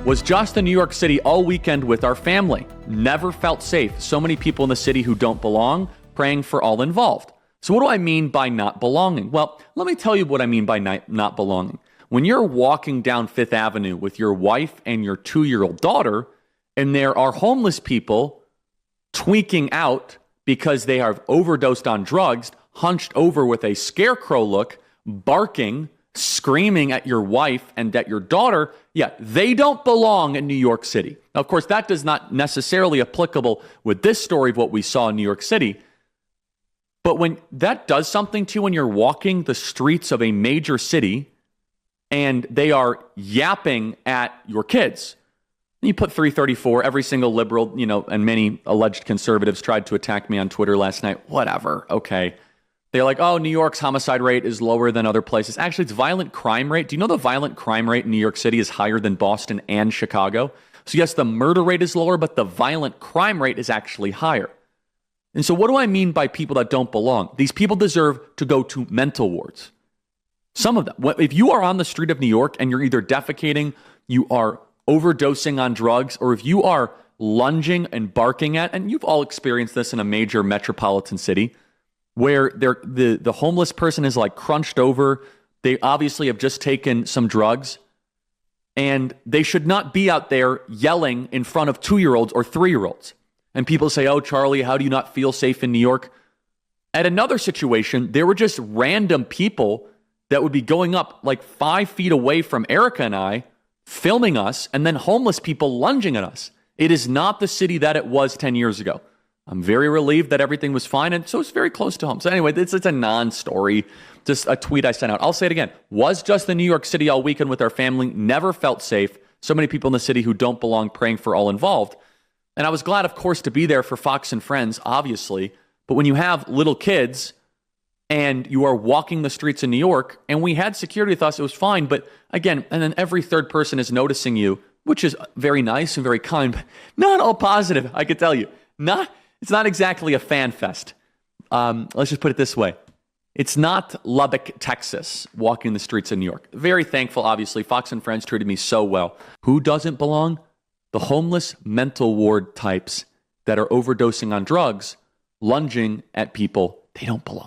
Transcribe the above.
Was just in New York City all weekend with our family. Never felt safe. So many people in the city who don't belong, praying for all involved. So what do I mean by not belonging? Well, let me tell you what I mean by not belonging. When you're walking down Fifth Avenue with your wife and your 2-year-old daughter, and there are homeless people tweaking out because they have overdosed on drugs, hunched over with a scarecrow look, barking, screaming at your wife and at your daughter, yeah, they don't belong in New York City. Now, of course, that does not necessarily applicable with this story of what we saw in New York City. But when that does something to you when you're walking the streets of a major city and they are yapping at your kids, you put 334, every single liberal, and many alleged conservatives tried to attack me on Twitter last night. Whatever, okay. They're like, oh, New York's homicide rate is lower than other places. Actually, it's violent crime rate. Do you know the violent crime rate in New York City is higher than Boston and Chicago? So yes, the murder rate is lower, but the violent crime rate is actually higher. And so what do I mean by people that don't belong? These people deserve to go to mental wards. Some of them. If you are on the street of New York and you're either defecating, you are overdosing on drugs, or if you are lunging and barking at, and you've all experienced this in a major metropolitan city, where the homeless person is like crunched over, they obviously have just taken some drugs, and they should not be out there yelling in front of 2-year-olds or 3-year-olds. And people say, oh, Charlie, how do you not feel safe in New York? At another situation, there were just random people that would be going up like 5 feet away from Erica and I, filming us, and then homeless people lunging at us. It is not the city that it was 10 years ago. I'm very relieved that everything was fine, and so it's very close to home. So anyway, it's a non-story, just a tweet I sent out. I'll say it again. Was just in New York City all weekend with our family, never felt safe. So many people in the city who don't belong, praying for all involved. And I was glad, of course, to be there for Fox and Friends, obviously. But when you have little kids and you are walking the streets in New York, and we had security with us, it was fine. But again, and then every third person is noticing you, which is very nice and very kind, but not all positive, I could tell you. It's not exactly a fan fest. Let's just put it this way. It's not Lubbock, Texas, walking the streets of New York. Very thankful, obviously. Fox and Friends treated me so well. Who doesn't belong? The homeless mental ward types that are overdosing on drugs, lunging at people. They don't belong.